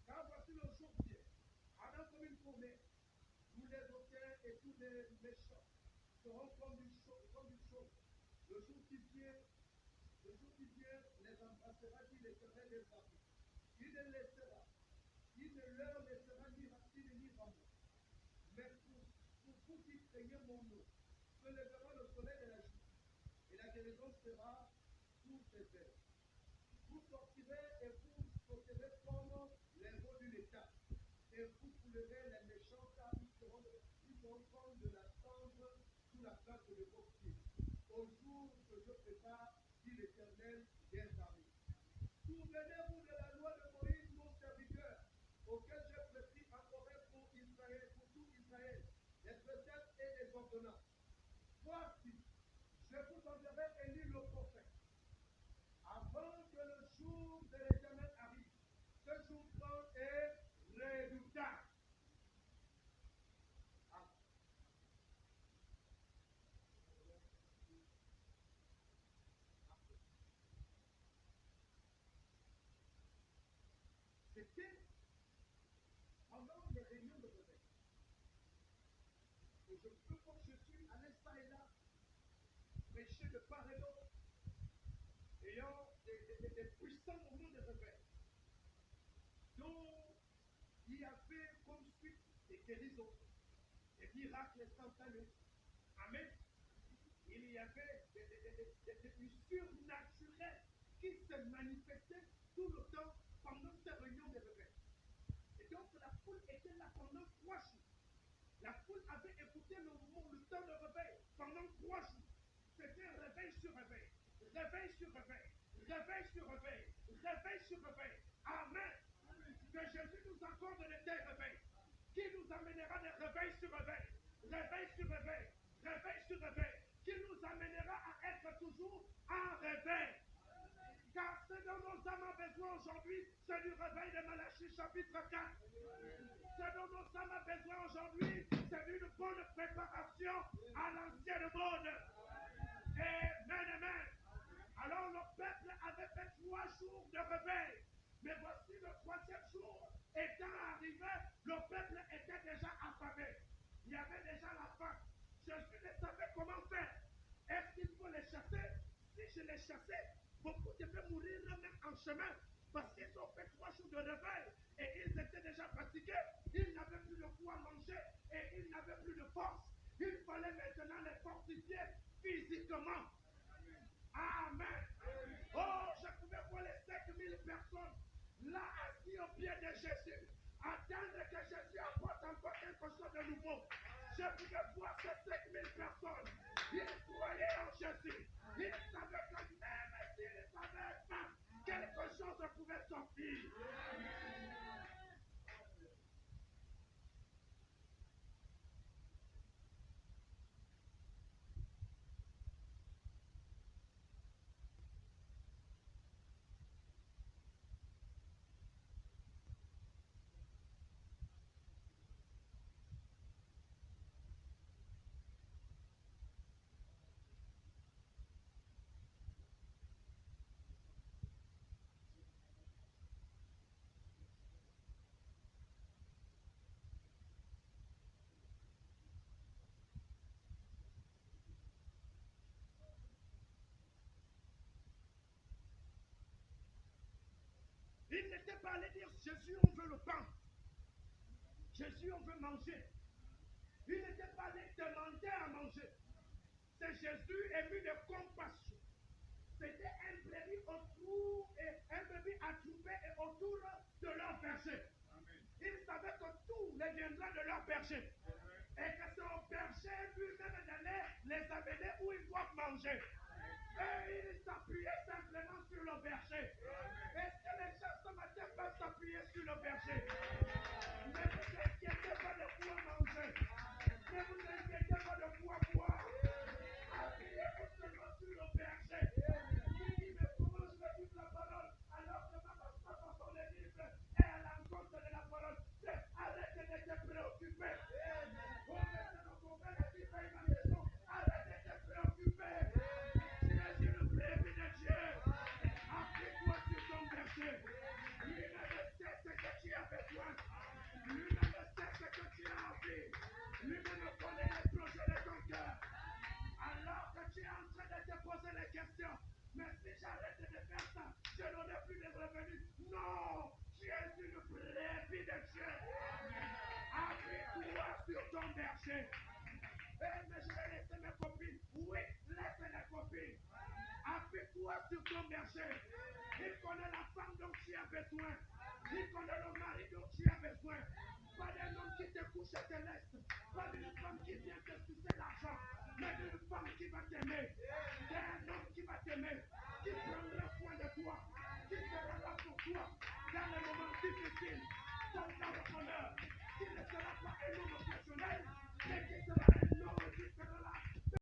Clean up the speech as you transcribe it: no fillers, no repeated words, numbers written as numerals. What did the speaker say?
Car voici le jour vient, avant comme une promesse, tous les auteurs et tous les méchants seront comme une chose. Le jour qui vient, les embrassera, dit l'Éternel des armées. Il ne leur laissera ni racine ni rameau. Mais pour vous qui craignez mon nom, se lèvera le soleil de la justice, et la guérison sera pour tes pères. Vous sortirez et vous sauterez comme les veaux d'une étape, et vous coulerez les méchants, car ils seront comme de la cendre sous la plante de vos pieds. Au jour que je prépare, dit l'Éternel des armées. Souvenez-vous de la loi de Moïse, mon serviteur, auquel j'ai prescrit en forêt pour Israël, pour tout Israël, les préceptes et les ordonnances. Voici, je vous enverrai Élie le prophète, avant que le jour de l'Éternel arrive. Ce jour grand est redoutable. C'était pendant les réunions de réveil. Et je peux, comme je suis à l'instant et là, prêcher de part et d'autre, ayant des puissants moments de réveil, dont il y avait comme suite des guérisons, des miracles instantanés. Amen. Il y avait des surnaturels qui se manifestaient tout le temps pendant ces réunions de réveil. Et donc la foule était là pendant 3 jours. La foule avait écouté le temps de réveil pendant 3 jours. C'était réveil sur réveil, réveil sur réveil, réveil sur réveil, réveil sur réveil. Amen. Que Jésus nous accorde de tels réveils, qui nous amènera des réveils sur réveil, réveil sur réveil, réveil sur réveil, qui nous amènera à être toujours en réveil. Car ce dont nos âmes ont besoin aujourd'hui, c'est du réveil de Malachie chapitre 4. Ce dont nos âmes ont besoin aujourd'hui, c'est d'une bonne préparation à l'ancienne mode. Amen, amen. Alors le peuple avait fait 3 jours de réveil. Mais voici le 3e jour étant arrivé, le peuple était déjà affamé. Il y avait déjà la faim. Jésus ne savait comment faire. Est-ce qu'il faut les chasser? Si je les chassais, beaucoup devaient mourir même en chemin. Parce qu'ils ont fait 3 jours de réveil et ils étaient déjà fatigués. Ils n'avaient plus de quoi manger et ils n'avaient plus de force. Il fallait maintenant les fortifier physiquement. Amen. Oh, je pouvais voir les 5000 personnes là assis au pied de Jésus, attendre que Jésus apporte encore quelque chose de nouveau. Je pouvais voir ces 5000 personnes. Ils croyaient en Jésus. Ils savaient que même s'ils n'avaient pas, quelque chose pouvait sortir. Il n'était pas allé dire Jésus, on veut le pain. Jésus, on veut manger. Il n'était pas allé demander à manger. C'est Jésus ému de compassion. C'était un brebis autour et un brebis attroupé et autour de leur berger. Il savait que tout les viendra de leur berger. Et que c'est au berger lui-même d'aller les amener où ils doivent manger. Et il s'appuyait simplement sur le berger. Est-ce que les gens ce matin peuvent s'appuyer sur le berger? Ne vous inquiétez pas de quoi manger. Ne vous inquiétez pas de quoi boire. Appuyez-vous seulement sur le berger. Qui dit, mais comment je vais vivre la parole alors que ma pasteur dans les livres est à l'encontre de la parole? Arrête de te préoccuper. Oh, maintenant, mon père a dit, paye ma maison. Arrête de te préoccuper. Tu es une brebis de Dieu. Appuie-toi qui va t'aimer. C'est un homme qui va t'aimer.